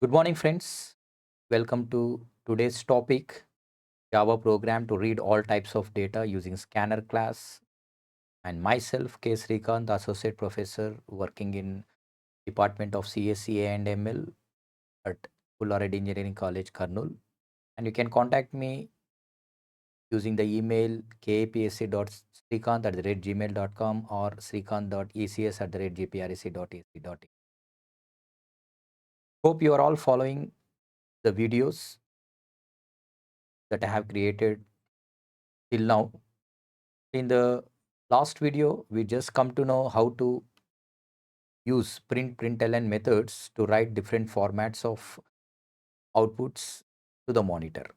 Good morning, friends. Welcome to today's topic Java program to read all types of data using scanner class. And myself, K. Srikant, the associate professor working in Department of CSCA and ML at Fullared Engineering College, Karnool. And you can contact me using the email kapsc.srikant@gmail.com or srikant.ecs@gprec.ac.in. Hope you are all following the videos that I have created till now. In the last video, we just come to know how to use println methods to write different formats of outputs to the monitor,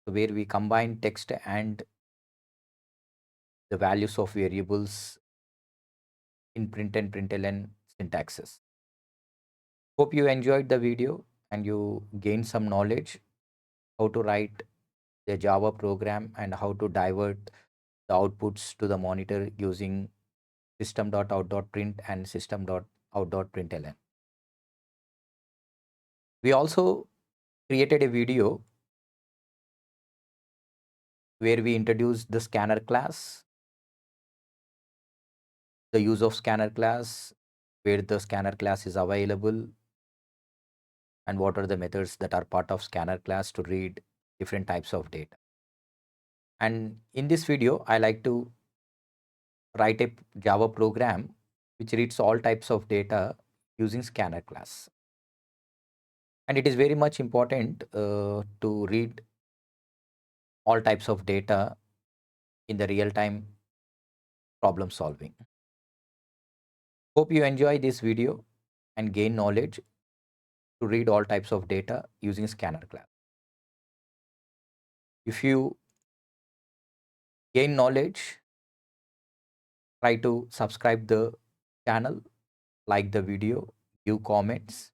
where we combine text and the values of variables in print and println syntaxes. Hope you enjoyed the video and you gained some knowledge how to write the Java program and how to divert the outputs to the monitor using system.out.print and system.out.println. We also created a video where we introduced the scanner class, the use of scanner class, where the scanner class is available, and what are the methods that are part of scanner class to read different types of data. And in this video, I like to write a Java program which reads all types of data using scanner class. And it is very much important to read all types of data in the real time problem solving. Hope you enjoy this video and gain knowledge to read all types of data using scanner class. If you gain knowledge, try to subscribe the channel, like the video, give comments.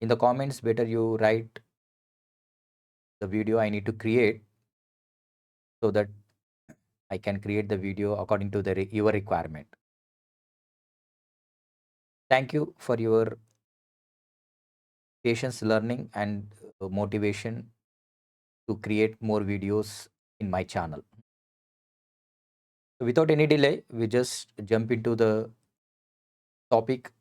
In the comments, better you write the video I need to create so that I can create the video according to your requirement. Thank you for your patience learning and motivation to create more videos in my channel. So without any delay, we just jump into the topic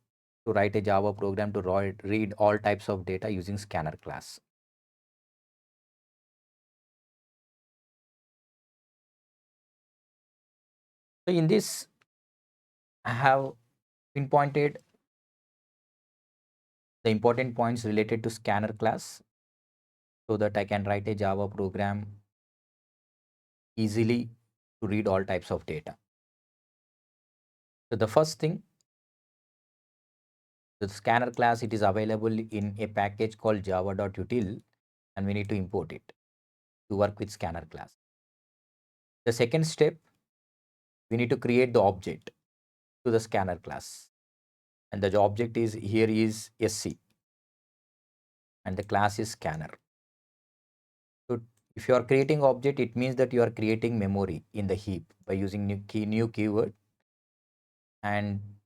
to write a Java program to read all types of data using scanner class. So in this, I have pinpointed the important points related to scanner class so that I can write a Java program easily to read all types of data. So the first thing, the scanner class, it is available in a package called java.util, and we need to import it to work with scanner class. The second step, we need to create the object to the scanner class, and the object is here is sc and the class is scanner. So if you are creating object, it means that you are creating memory in the heap by using new keyword, and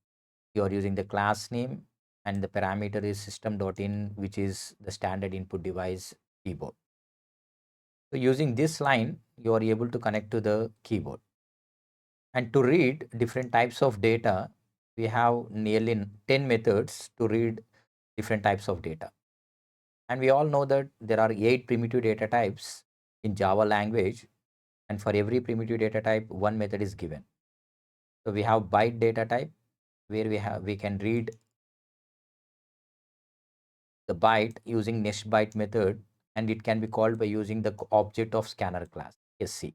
you are using the class name, and the parameter is system.in, which is the standard input device keyboard. So using this line, you are able to connect to the keyboard. And to read different types of data, we have nearly 10 methods to read different types of data. And we all know that there are 8 primitive data types in Java language, and for every primitive data type, one method is given. So we have byte data type, where we can read the byte using next byte method, and it can be called by using the object of scanner class sc.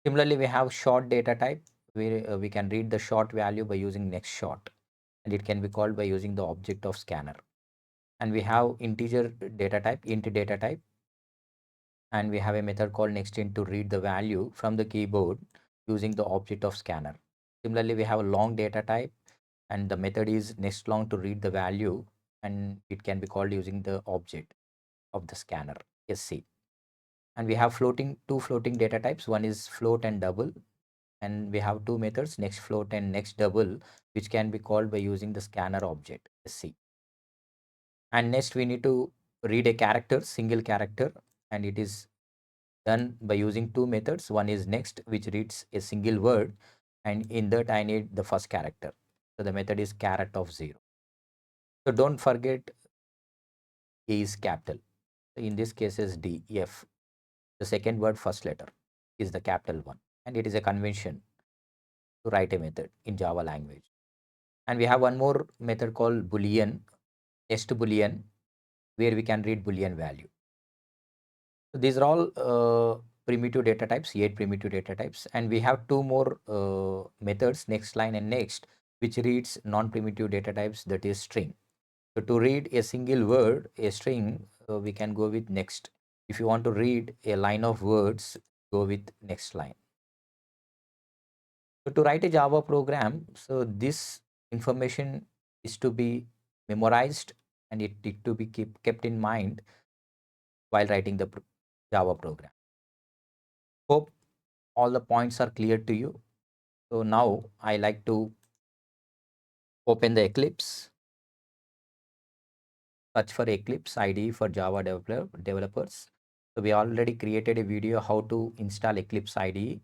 Similarly, we have short data type, where we can read the short value by using next short, and it can be called by using the object of scanner. And we have integer data type, int data type, and we have a method called nextInt to read the value from the keyboard using the object of scanner. Similarly, we have a long data type, and the method is nextLong to read the value, and it can be called using the object of the scanner sc. And we have two floating data types, one is float and double, and we have two methods, next float and next double, which can be called by using the scanner object sc. And next we need to read a character, single character, and it is done by using two methods. One is next, which reads a single word, and in that I need the first character. So the method is caret of 0. So don't forget A is capital. So in this case is D, F. The second word first letter is the capital one, and it is a convention to write a method in Java language. And we have one more method called boolean, test boolean, where we can read boolean value. So these are all primitive data types, 8 primitive data types, and we have two more methods, next line and next, which reads non-primitive data types, that is string. So to read a single word, a string, we can go with next. If you want to read a line of words, go with next line. So to write a Java program, so this information is to be memorized, and it to be kept in mind while writing the Java program. Hope all the points are clear to you. So now I like to open the Eclipse, search for Eclipse IDE for Java developers. So we already created a video how to install Eclipse IDE.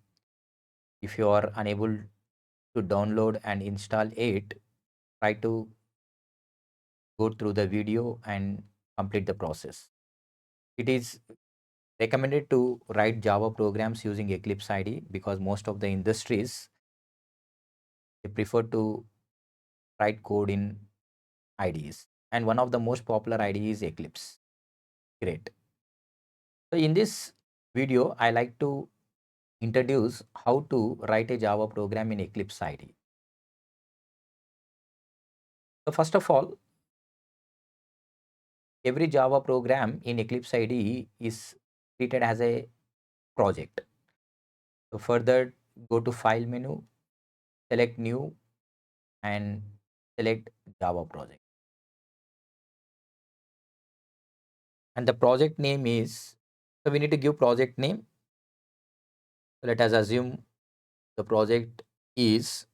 If you are unable to download and install it, try to go through the video and complete the process. It is recommended to write Java programs using Eclipse IDE because most of the industries they prefer to write code in IDEs, and one of the most popular IDE is Eclipse. Great. So in this video, I like to introduce how to write a Java program in Eclipse IDE. So first of all, every Java program in Eclipse IDE is treated as a project. So further, go to File menu, select New, and select Java project. And the project name is, so we need to give project name. So let us assume the project is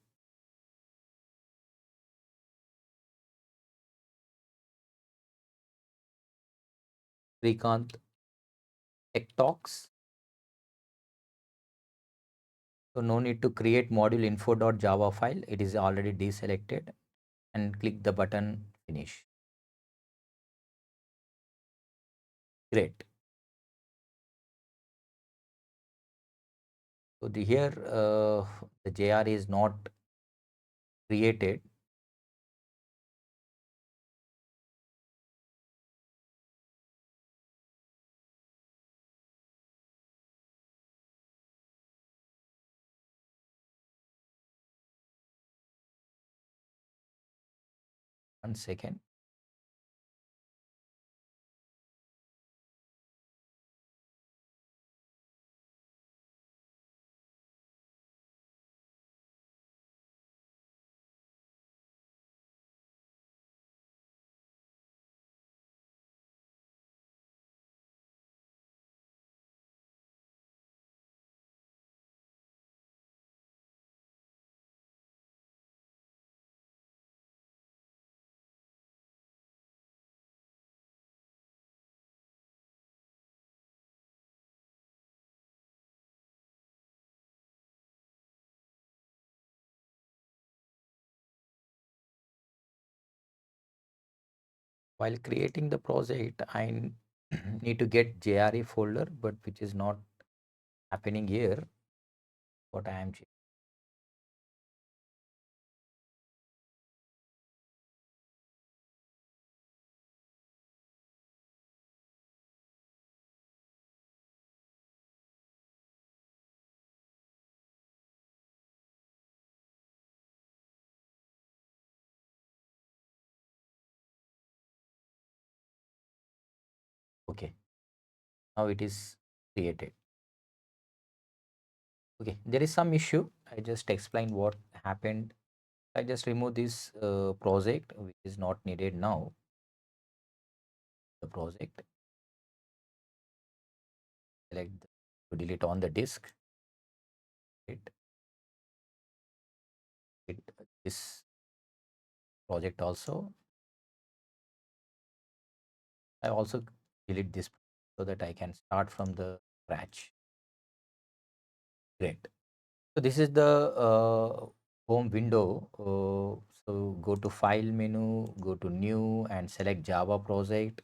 Srikanth Tech Talks. So no need to create module info.java file. It is already deselected, and click the button finish. Great. So here the JR is not created. One second. While creating the project, I need to get JRE folder, but which is not happening here. What I am checking. Okay, now it is created. Okay, there is some issue. I just explained what happened. I just remove this project which is not needed now. The project, select to delete on the disk. It, it, this project also. I also delete this so that I can start from the scratch. Great. So this is the home window. So go to file menu, go to new and select Java project.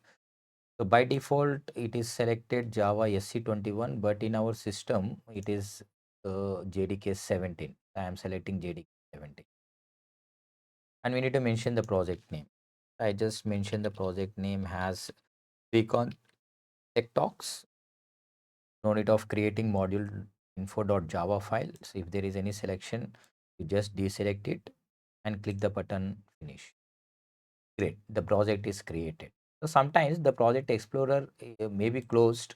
So by default, it is selected Java SC21, but in our system, it is JDK 17. I am selecting JDK 17. And we need to mention the project name. I just mentioned the project name has Recon Tech Talks. No need of creating module info.java file. So if there is any selection, you just deselect it and click the button finish. Great, the project is created. So sometimes the project explorer may be closed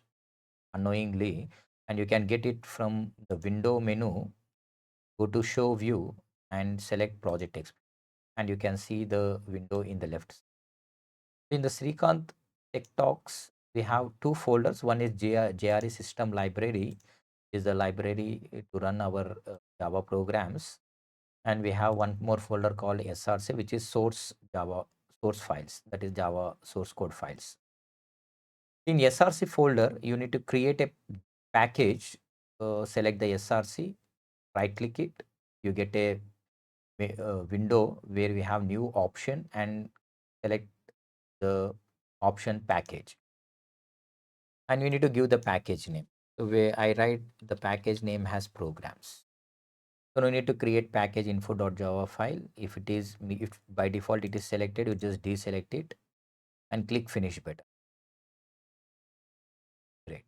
unknowingly, and you can get it from the window menu. Go to show view and select project explorer, and you can see the window in the left side. In the Srikanth Tech Talks, we have two folders. One is JRE system library, is the library to run our Java programs, and we have one more folder called SRC, which is source Java source files, that is Java source code files. In SRC folder, you need to create a package. Select the SRC, right click it, you get a window where we have new option, and select the option package, and we need to give the package name. So where I write the package name has programs. So we need to create package info.java file. If by default it is selected, you just deselect it and click finish button. Great.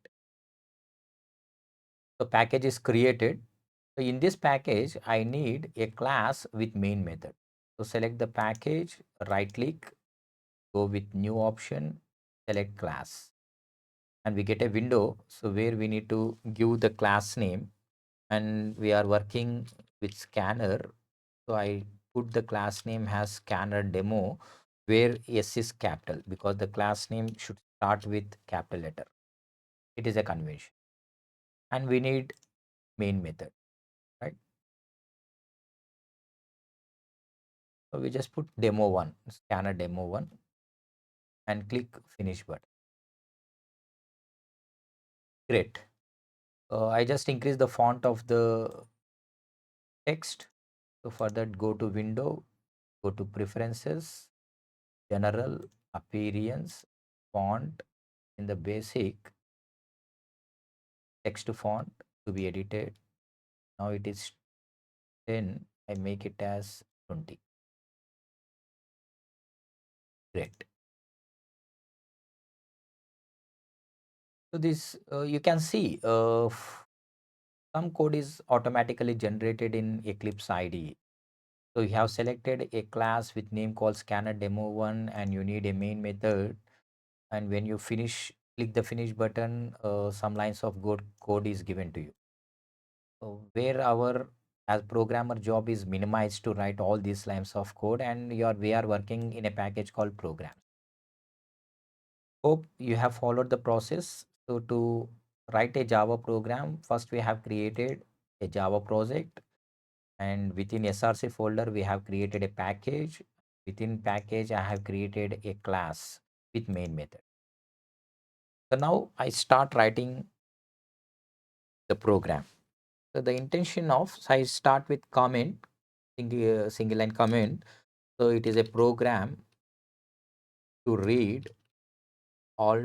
So package is created. So in this package, I need a class with main method. So select the package, right click, go with new option, select class, and we get a window. So where we need to give the class name, and we are working with scanner. So I put the class name as scanner demo, where S is capital because the class name should start with capital letter. It is a convention, and we need main method, right? So we just put demo one, scanner demo one, and click finish button. Great. I just increase the font of the text. So for that, go to window, go to preferences, general, appearance, font. In the basic, text font to be edited. Now it is 10. I make it as 20. Great. So this you can see some code is automatically generated in Eclipse IDE. So you have selected a class with name called scanner demo one, and you need a main method. And when you finish, click the finish button. Some lines of code is given to you. So where our as programmer job is minimized to write all these lines of code, and we are working in a package called program. Hope you have followed the process. So to write a Java program, first we have created a Java project, and within SRC folder we have created a package. Within package I have created a class with main method. So now I start writing the program. So the intention of, so I start with comment, single line comment. So it is a program to read all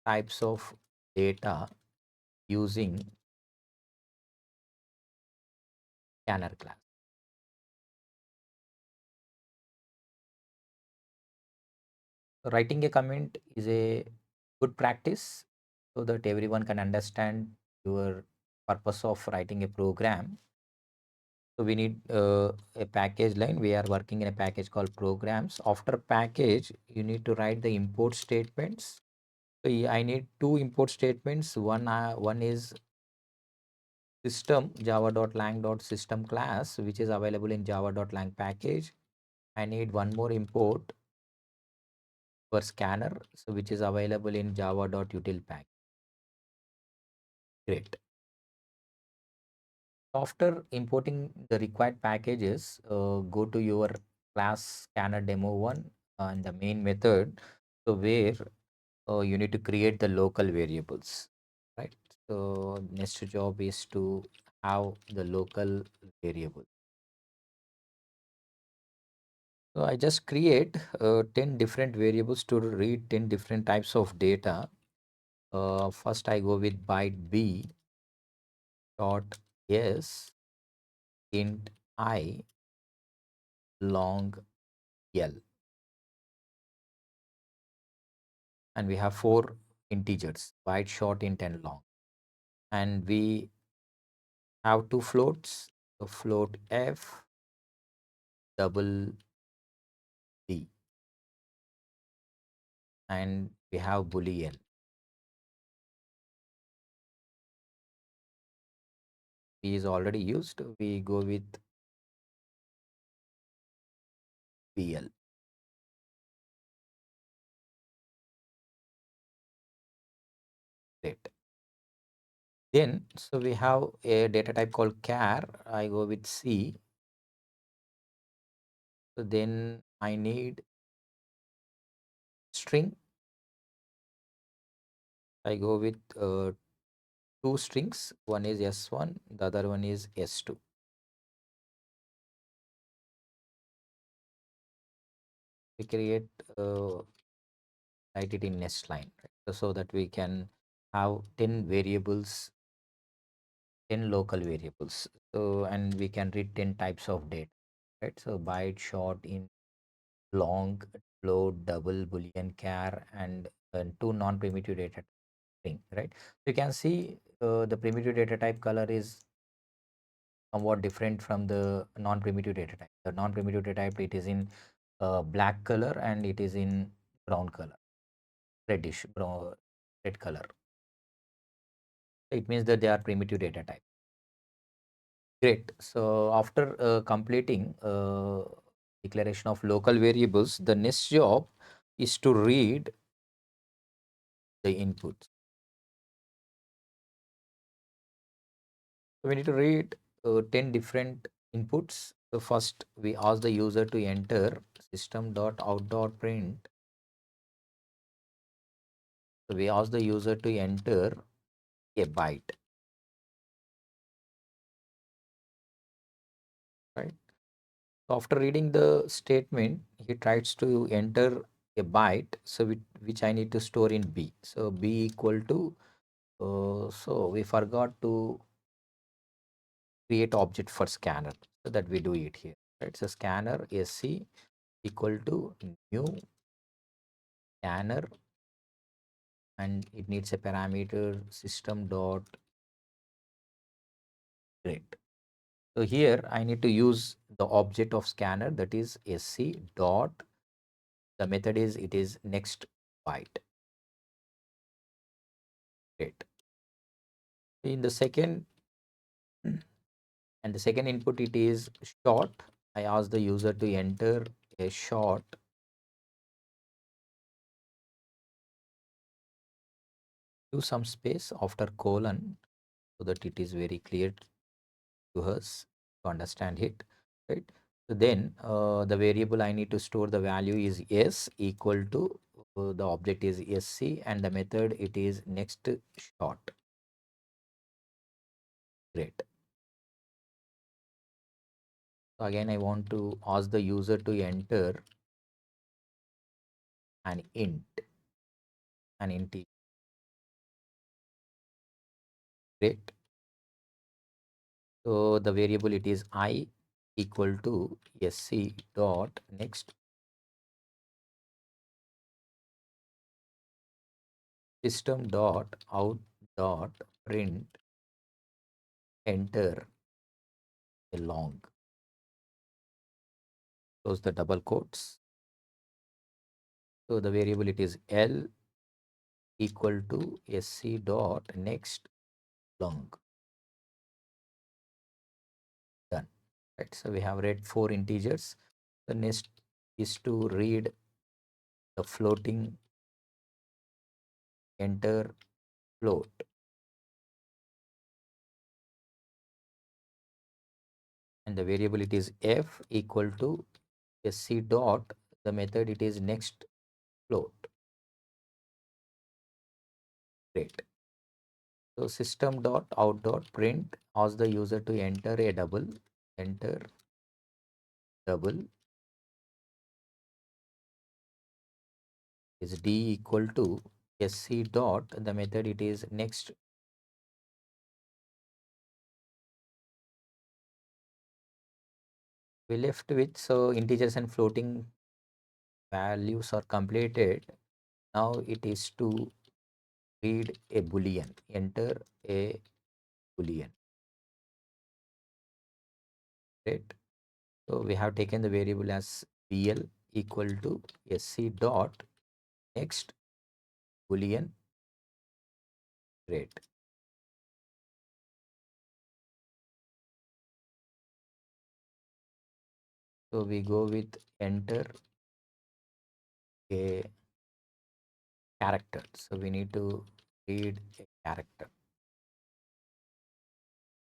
types of data using scanner class. So writing a comment is a good practice so that everyone can understand your purpose of writing a program. So we need a package line. We are working in a package called programs. After package, you need to write the import statements. So I need two import statements. One is system java.lang.system class, which is available in java.lang package. I need one more import for scanner, so which is available in java.util pack. Great. After importing the required packages, go to your class scanner demo one and the main method. So where you need to create the local variables, right? So next job is to have the local variable. So I just create 10 different variables to read 10 different types of data. First I go with byte b dot s int I long l, and we have four integers, byte, short, int, and long. And we have two floats, the float f double d, and we have boolean. B is already used, we go with bl. Great. Then so we have a data type called char, I go with c. So then I need string, I go with two strings, one is s1, the other one is s2. We create write it in next line, right? So that we can have 10 variables, 10 local variables. So and we can read 10 types of data, right? So byte, short, in, long, float, double, boolean, char, and two non-primitive data string, right? So you can see the primitive data type color is somewhat different from the non-primitive data type. The non-primitive data type, it is in black color and it is in brown color, reddish brown, red color. It means that they are primitive data type. Great. So after completing declaration of local variables, the next job is to read the inputs. So we need to read 10 different inputs. So first we ask the user to enter system.out.print. So we ask the user to enter a byte, right? So after reading the statement, he tries to enter a byte, so which I need to store in B. So B equal to, so we forgot to create object for scanner, so that we do it here, right? So scanner sc equal to new scanner, and it needs a parameter system dot create. So here I need to use the object of scanner, that is sc dot, the method is, it is next byte. Great. In the second, and the second input, it is short. I ask the user to enter a short, to some space after colon, so that it is very clear to us to understand it, right? So then the variable I need to store the value is s equal to, the object is sc, and the method, it is next short. Great. So again I want to ask the user to enter an int, an integer. Great. So the variable, it is I equal to sc dot next system dot out dot print enter a long, close the double quotes. So the variable, it is L equal to sc dot next long. Done. Right. So we have read four integers. The next is to read the floating enter float, and the variable, it is f equal to sc dot, the method, it is next float. Great. So system dot out dot print asks the user to enter double is d equal to sc dot the method it is next. We left with so integers and floating values are completed. Now it is to read a boolean, enter a boolean, right? So we have taken the variable as bl equal to sc dot next boolean. Great. So we go with enter a character. So we need to read a character.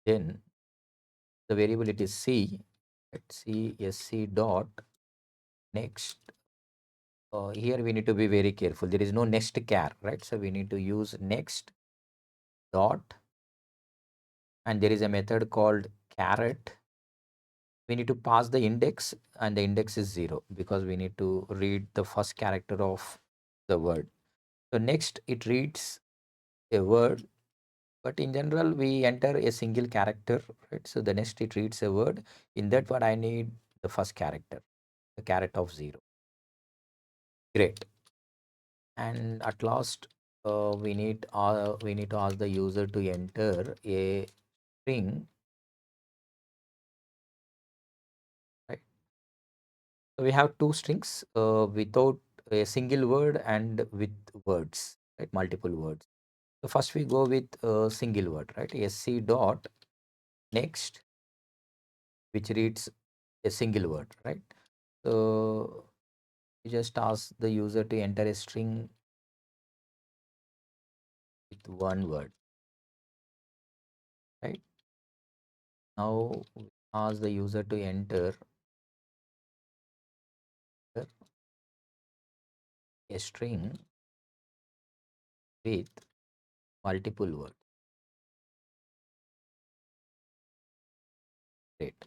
Then the variable it is c, let's see sc dot next. Here we need to be very careful. There is no next char, right? So we need to use next dot, and there is a method called caret. We need to pass the index, and the index is 0 because we need to read the first character of the word. So next it reads a word, but in general we enter a single character, right? So the next it reads a word. In that word I need the first character, the caret of 0. Great. And at last we need to ask the user to enter a string, right? So we have two strings without a single word and with words, right? Multiple words. So first we go with a single word, right? Sc dot next, which reads a single word, right? So we just ask the user to enter a string with one word, right? Now we ask the user to enter a string with multiple words. Great.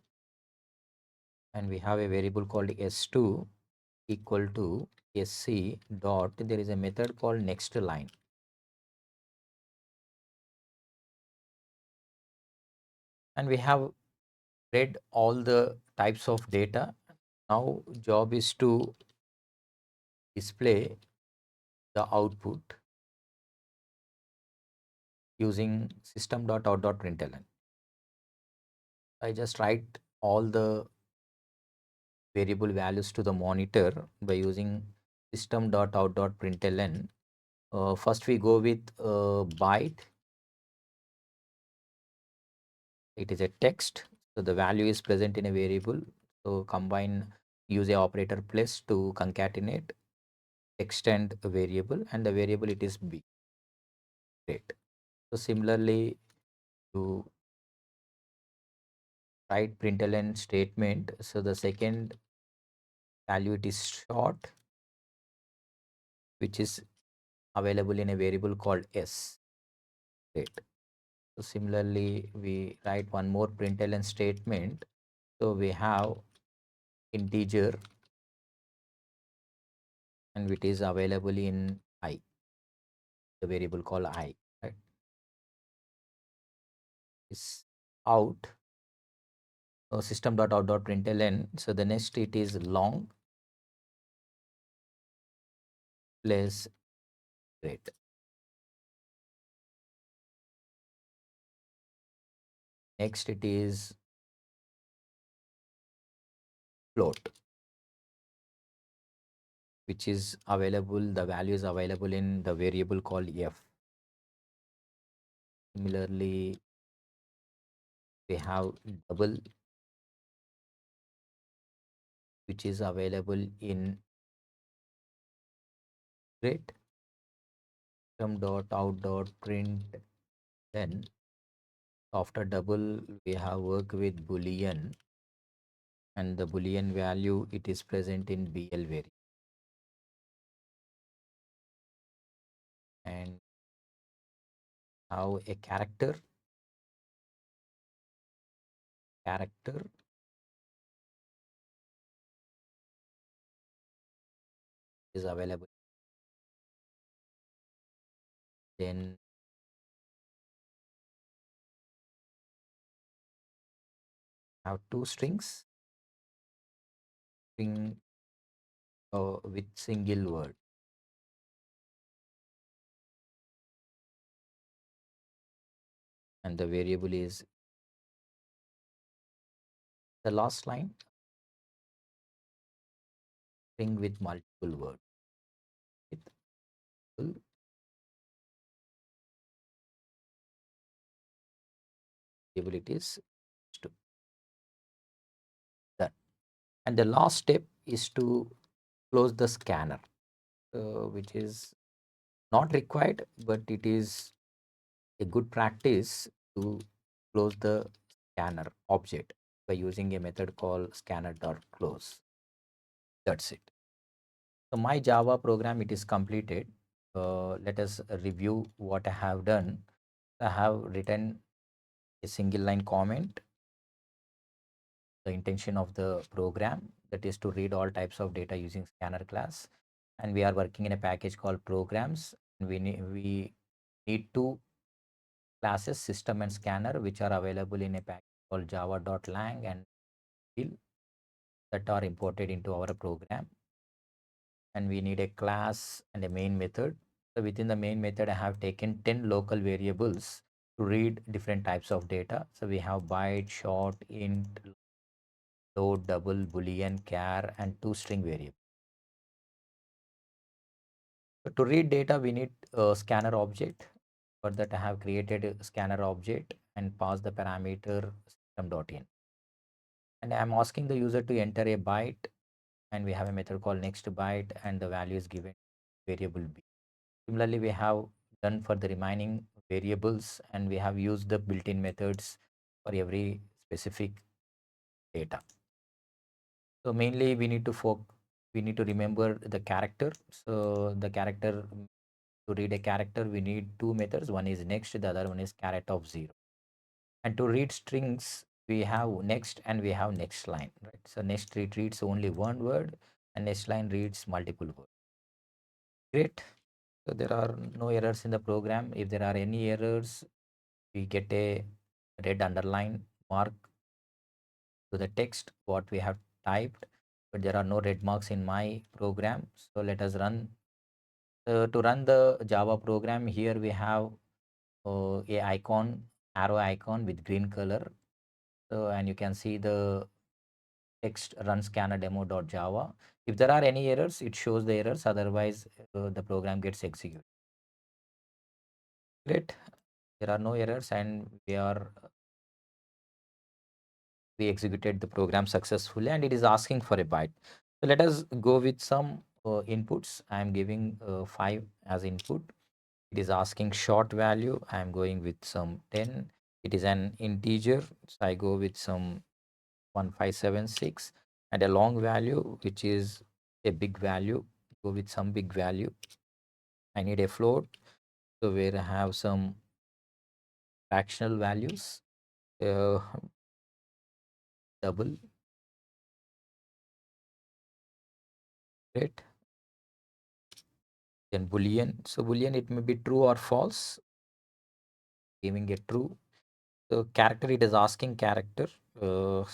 And we have a variable called s2 equal to sc dot, there is a method called next line. And we have read all the types of data. Now job is to display the output using system.out.println. I just write all the variable values to the monitor by using system.out.println. First we go with byte. It is a text, so the value is present in a variable. So combine, use a operator plus to concatenate, extend a variable, and the variable it is b. Great. So similarly to write println statement, so the second value it is short, which is available in a variable called s. Great. So similarly we write one more println statement. So we have integer, and it is available in I, the variable called I, right? Is out, system.out.println. So the next it is long plus. Great. Next it is float, which is available, the value is available in the variable called f. Similarly we have double, which is available in. Great. System.out.println. After double we have work with boolean, and the boolean value it is present in bl variable, and have a character is available. Then have two strings, string with single word, and the variable is the last line, string with multiple words. With full variable it is to that. And the last step is to close the scanner, which is not required, but it is a good practice to close the scanner object by using a method called scanner.close. That's it. So my Java program, it is completed. Let us review what I have done. I have written a single line comment. The intention of the program, that is to read all types of data using scanner class, and we are working in a package called programs. We need two classes, system and scanner, which are available in a package called java.lang and fill, that are imported into our program. And we need a class and a main method. So within the main method, I have taken 10 local variables to read different types of data. So we have byte, short, int, float, double, boolean, char, and two string variables. So to read data, we need a scanner object. For that, I have created a scanner object and passed the parameter system.in. And I'm asking the user to enter a byte, and we have a method called next byte, and the value is given variable b. Similarly, we have done for the remaining variables, and we have used the built-in methods for every specific data. So mainly we need to remember the character. So the character, to read a character, we need two methods. One is next, the other one is caret of 0. And to read strings, we have next and we have next line, right? So next reads only one word, and next line reads multiple words. Great. So there are no errors in the program. If there are any errors, we get a red underline mark to the text what we have typed, but there are no red marks in my program. So let us run. To run the Java program, here we have a icon, arrow icon with green color. So, and you can see the text run scanner demo.java. If there are any errors, it shows the errors. Otherwise, the program gets executed. Great. There are no errors, and we executed the program successfully, and it is asking for a byte. So let us go with some inputs. I am giving 5 as input. It is asking short value. I am going with some 10. It is an integer, so I go with some 1576, and a long value, which is a big value, go with some big value. I need a float, so where I have some fractional values, uh, double, right? Then boolean. So boolean, it may be true or false, giving a true. So character, it is asking character, go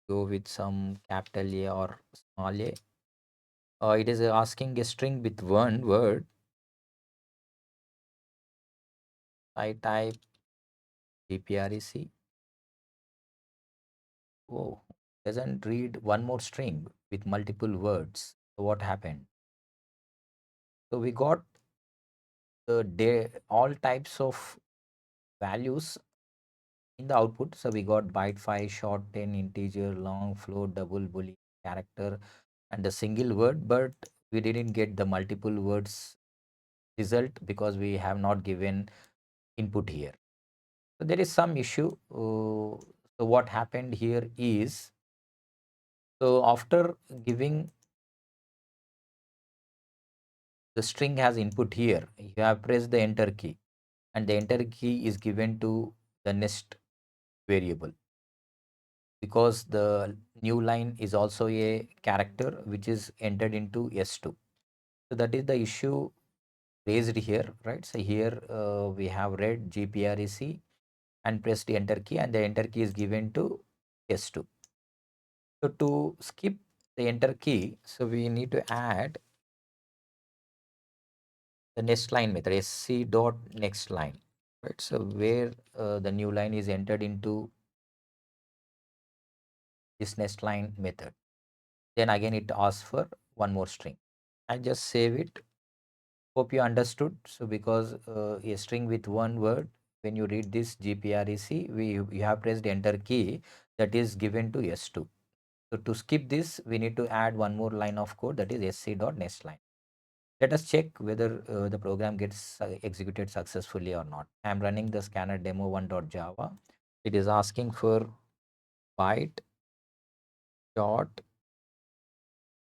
with some capital A or small a. It is asking a string with one word. I type dprec. Oh, doesn't read one more string with multiple words. So what happened? So we got the day all types of values in the output. So we got byte 5, short 10, integer, long, float, double, boolean, character, and the single word, but we didn't get the multiple words result because we have not given input here. So there is some issue. So what happened here is, so after giving the string has input here, you have pressed the enter key. and the enter key is given to the next variable, because the new line is also a character which is entered into S2. So that is the issue raised here, right? So here we have read GPREC and pressed the enter key, and the enter key is given to S2. So to skip the enter key, so we need to add the next line method, sc dot next line, right? So where the new line is entered into this next line method, then again it asks for one more string. I just save it. Hope you understood. So because a string with one word, when you read this GPREC, you have pressed enter key, that is given to S2. So to skip this, we need to add one more line of code, that is sc dot next line. Let us check whether the program gets executed successfully or not. I am running the scanner demo one.java. It is asking for byte dot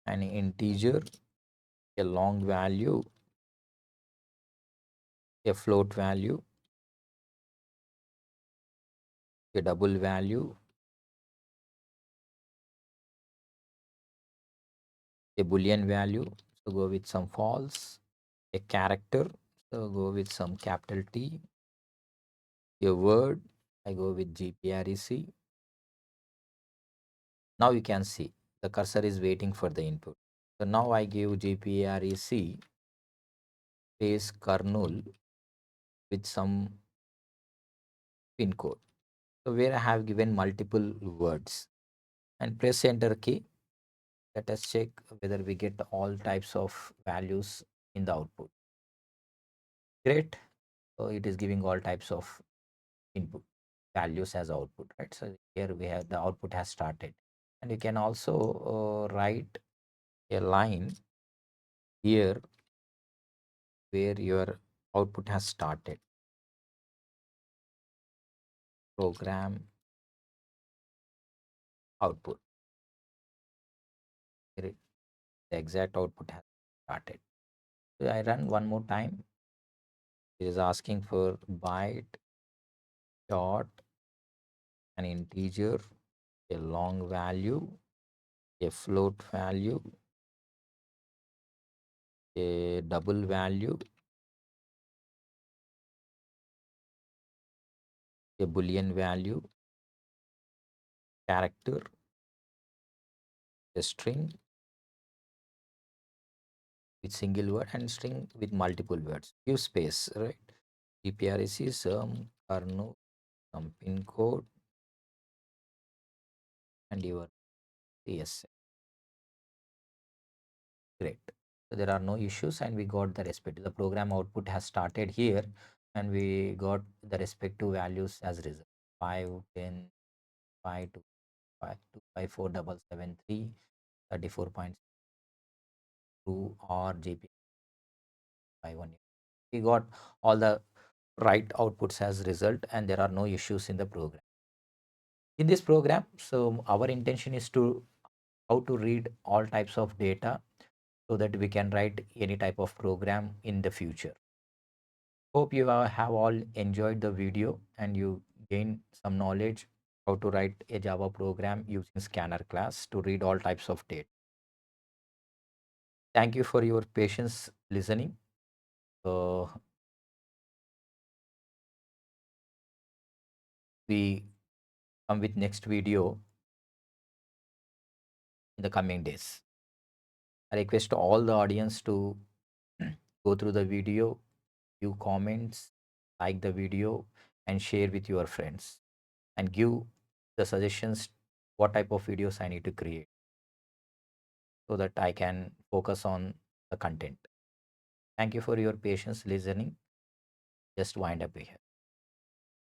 an integer, a long value, a float value, a double value, a boolean value, so go with some false, a character, so go with some capital T, a word, I go with GPREC. Now you can see the cursor is waiting for the input. So now I give GPREC space kernel with some pin code. So where I have given multiple words and press enter key. Let us check whether we get all types of values in the output. Great. So it is giving all types of input values as output, right? So here we have the output has started, and you can also write a line here where your output has started. Program output. Here the exact output has started. So I run one more time. It is asking for byte dot an integer, a long value, a float value, a double value, a boolean value, character, a string with single word, and string with multiple words. Give space, right? GPREC some kernel, some pin code, and your yes. Great. So there are no issues, and we got the respective. The program output has started here, and we got the respective values as result. 5, 10, 5, 2, 5, 2, 5, 4, 7, 7, 3, 34.2 or GP 51. We got all the right outputs as result, and there are no issues in the program. In this program, so our intention is to how to read all types of data so that we can write any type of program in the future. Hope you have all enjoyed the video and you gain some knowledge how to write a Java program using scanner class to read all types of data. Thank you for your patience listening. Uh, we come with next video in the coming days. I request all the audience to go through the video, give comments, like the video, and share with your friends, and give the suggestions what type of videos I need to create so that I can focus on the content. Thank you for your patience listening. Just wind up here.